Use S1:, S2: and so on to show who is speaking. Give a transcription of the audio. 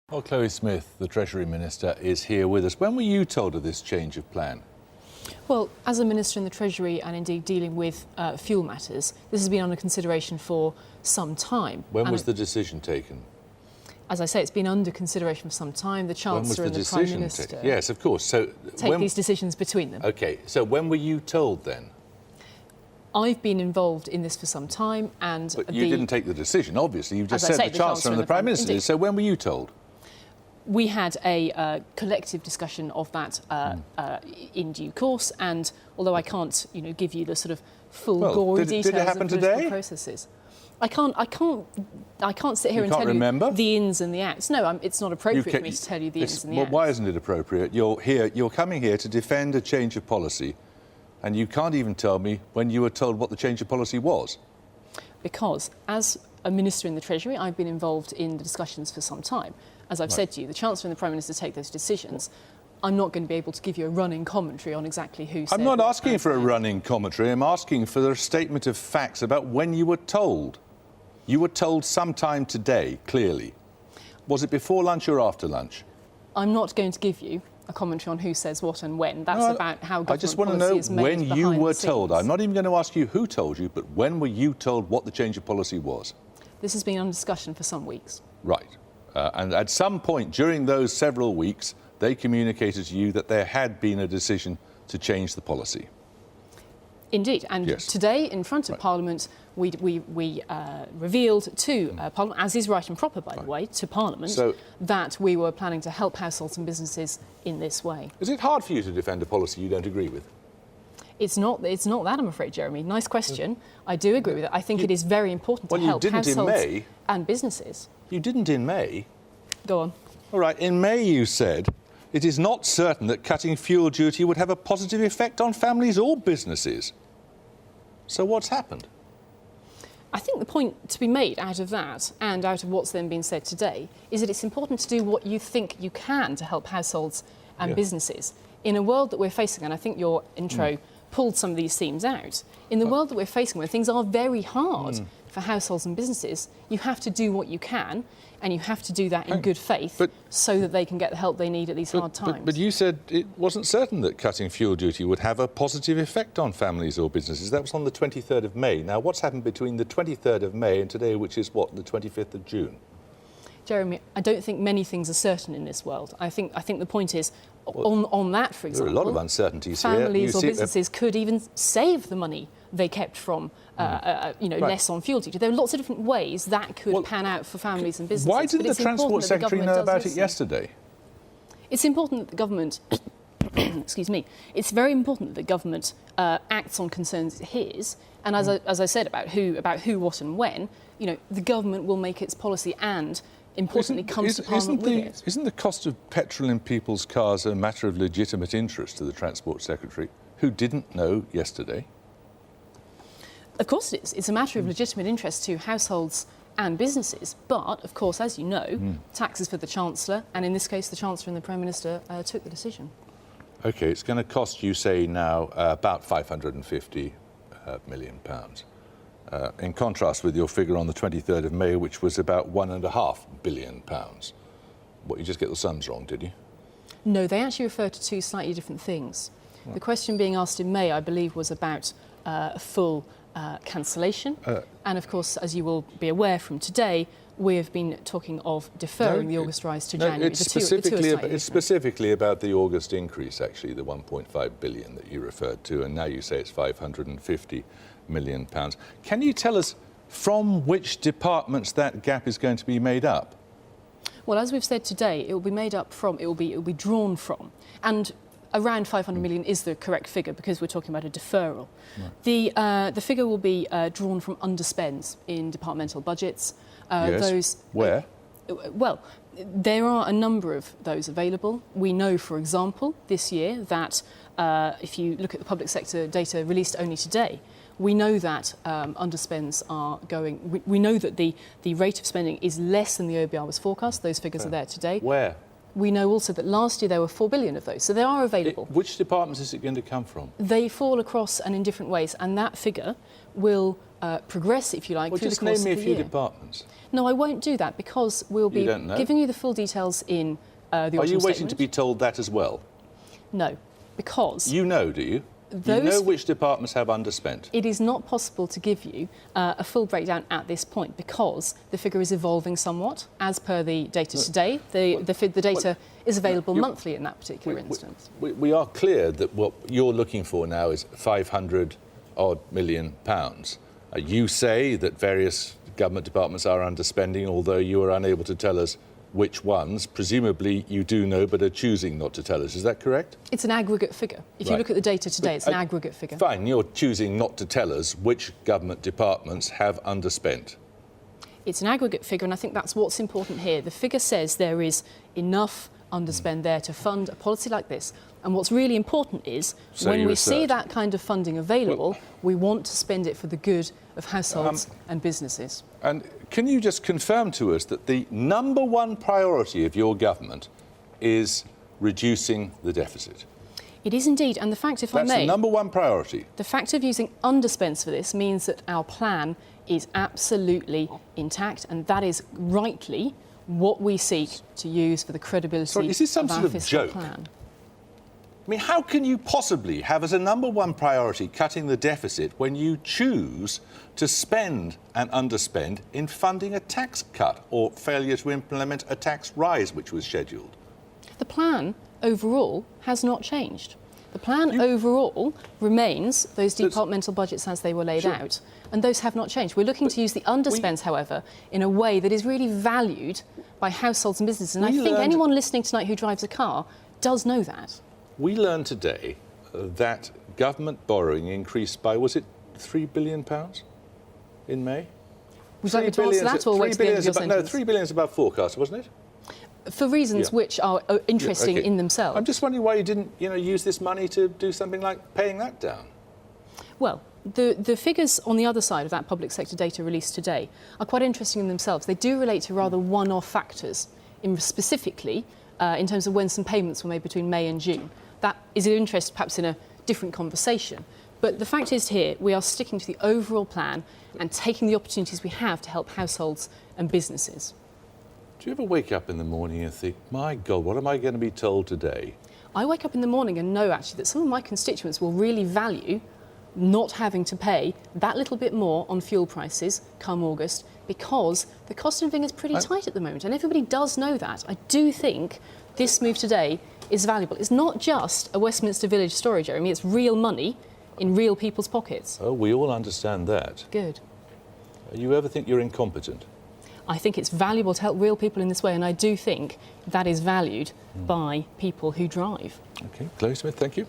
S1: Well, Chloe Smith, the Treasury Minister, is here with us. When were you told of this change of plan?
S2: Well, as a Minister in the Treasury and indeed dealing with fuel matters, this has been under consideration for some time.
S1: When was the decision taken?
S2: As I say, it's been under consideration for some time. The Chancellor and the Prime Minister
S1: yes, of course. So
S2: take these decisions between them.
S1: OK, so when were you told then?
S2: I've been involved in this for some time and...
S1: But you didn't take the decision, obviously. You've just said the Chancellor and the Prime Minister.
S2: Indeed.
S1: So when were you told?
S2: We had a collective discussion of that in due course, and although I can't, give you the sort of full gory details of political processes, I can't sit here and tell you the ins and the outs. No, it's not appropriate for me to tell you the ins and the outs.
S1: Well, why isn't it appropriate? You're coming here to defend a change of policy, and you can't even tell me when you were told what the change of policy was. Because
S2: as a Minister in the Treasury, I've been involved in the discussions for some time. As I've said to you, the Chancellor and the Prime Minister take those decisions. I'm not going to be able to give you a running commentary on exactly who said.
S1: I'm not asking for a running commentary. I'm asking for a statement of facts about when you were told. You were told sometime today, clearly. Was it before lunch or after lunch?
S2: I'm not going to give you a commentary on who says what and when. That's about how government
S1: I just want to know when you were told. I'm not even going to ask you who told you, but when were you told what the change of policy was?
S2: This has been under discussion for some weeks.
S1: Right. And at some point during those several weeks, they communicated to you that there had been a decision to change the policy.
S2: Indeed. And today, in front of Parliament, we revealed to Parliament, as is right and proper, by the way, to Parliament, that we were planning to help households and businesses in this way.
S1: Is it hard for you to defend a policy you don't agree with?
S2: It's not that, I'm afraid, Jeremy. Nice question. I do agree with it. I think it is very important to help households and businesses.
S1: You didn't in May.
S2: Go on.
S1: All right. In May, you said it is not certain that cutting fuel duty would have a positive effect on families or businesses. So what's happened?
S2: I think the point to be made out of that and out of what's then been said today is that it's important to do what you think you can to help households and businesses. In a world that we're facing, and I think your intro pulled some of these themes out, in the world that we're facing where things are very hard for households and businesses, you have to do what you can, and you have to do that in good faith so that they can get the help they need at these hard times.
S1: But you said it wasn't certain that cutting fuel duty would have a positive effect on families or businesses. That was on the 23rd of May. Now, what's happened between the 23rd of May and today, which is what, the 25th of June?
S2: Jeremy, I don't think many things are certain in this world. I think the point is, on that, for example,
S1: there are a lot of uncertainties
S2: here. Families or businesses could even save the money they kept from, less on fuel duty. There are lots of different ways that could pan out for families and businesses.
S1: Why didn't the Transport Secretary know about it yesterday?
S2: It's important that the government, excuse me, it's very important that the government acts on concerns it hears. And as I said about who, what and when, the government will make its policy and, importantly, comes to Parliament with it.
S1: Isn't the cost of petrol in people's cars a matter of legitimate interest to the Transport Secretary, who didn't know yesterday?
S2: Of course it is. It's a matter of legitimate interest to households and businesses. But, of course, as you know, taxes for the Chancellor, and in this case the Chancellor and the Prime Minister took the decision. OK, it's going to cost, you say now, about £550 million. In contrast with your figure on the 23rd of May, which was about £1.5 billion. What, you just get the sums wrong, did you? No, they actually refer to two slightly different things. Right. The question being asked in May, I believe, was about full cancellation. And, of course, as you will be aware from today, we have been talking of deferring the August rise to January.
S1: It's specifically about the August increase, actually, the 1.5 billion that you referred to, and now you say it's £550 million. Can you tell us from which departments that gap is going to be made up?
S2: Well, as we've said today, it will be made up from, it will be drawn from, and around 500 million is the correct figure because we're talking about a deferral. Right. The figure will be drawn from underspends in departmental budgets.
S1: Yes. Where?
S2: Well, there are a number of those available. We know, for example, this year that if you look at the public sector data released only today, we know that underspends are going. We know that the rate of spending is less than the OBR was forecast. Those figures are there today.
S1: Where?
S2: We know also that last year there were 4 billion of those, so they are available.
S1: Which departments is it going to come from?
S2: They fall across and in different ways, and that figure will progress, if you like,
S1: Well,
S2: through
S1: just
S2: the course
S1: name me
S2: of
S1: a
S2: the
S1: few
S2: year.
S1: departments.
S2: No, I won't do that because we'll be
S1: don't know?
S2: giving you the full details in the autumn
S1: Are you waiting
S2: statement.
S1: to be told that as well?
S2: No, because
S1: You know, do you? You know which departments have underspent.
S2: it is not possible to give you a full breakdown at this point because the figure is evolving somewhat as per the data today. The data is available monthly in that particular instance.
S1: We are clear that what you're looking for now is 500 odd million pounds. You say that various government departments are underspending, although you are unable to tell us which ones. Presumably you do know, but are choosing not to tell us. Is that correct?
S2: It's an aggregate figure. If you
S1: Right.
S2: look at the data today, it's an aggregate figure.
S1: Fine, you're choosing not to tell us which government departments have underspent.
S2: It's an aggregate figure, and I think that's what's important here. The figure says there is enough underspend there to fund a policy like this. And what's really important is
S1: So
S2: when
S1: you
S2: we see
S1: assert.
S2: that kind of funding available, we want to spend it for the good of households and businesses.
S1: And can you just confirm to us that the number one priority of your government is reducing the deficit?
S2: It is indeed, and the fact, if
S1: That's
S2: I may,
S1: the number one priority.
S2: the fact of using underspends for this means that our plan is absolutely intact, and that is rightly what we seek to use for the credibility
S1: Sorry, is this some
S2: of our
S1: sort of
S2: fiscal
S1: joke?
S2: plan.
S1: I mean, how can you possibly have as a number one priority cutting the deficit when you choose to spend and underspend in funding a tax cut or failure to implement a tax rise which was scheduled?
S2: The plan overall has not changed. The plan overall remains those departmental budgets as they were laid out, and those have not changed. We're looking to use the underspends, however, in a way that is really valued by households and businesses. And I think anyone listening tonight who drives a car does know that.
S1: We learned today that government borrowing increased by, was it £3 billion in May?
S2: Would you like me to answer that or wait to the end of your
S1: No,
S2: sentence?
S1: £3 billion is above forecast, wasn't it?
S2: For reasons which are interesting
S1: Okay.
S2: in themselves.
S1: I'm just wondering why you didn't, use this money to do something like paying that down.
S2: Well, the figures on the other side of that public sector data released today are quite interesting in themselves. They do relate to rather one-off factors, specifically in terms of when some payments were made between May and June. That is of interest perhaps in a different conversation. But the fact is here, we are sticking to the overall plan and taking the opportunities we have to help households and businesses.
S1: Do you ever wake up in the morning and think, my God, what am I going to be told today?
S2: I wake up in the morning and know actually that some of my constituents will really value not having to pay that little bit more on fuel prices come August because the cost of living is pretty tight at the moment, and everybody does know that. I do think this move today is valuable. It's not just a Westminster Village story, Jeremy. It's real money in real people's pockets.
S1: Oh, we all understand that.
S2: Good.
S1: You ever think you're incompetent?
S2: I think it's valuable to help real people in this way, and I do think that is valued by people who drive.
S1: Okay, Chloe Smith, thank you.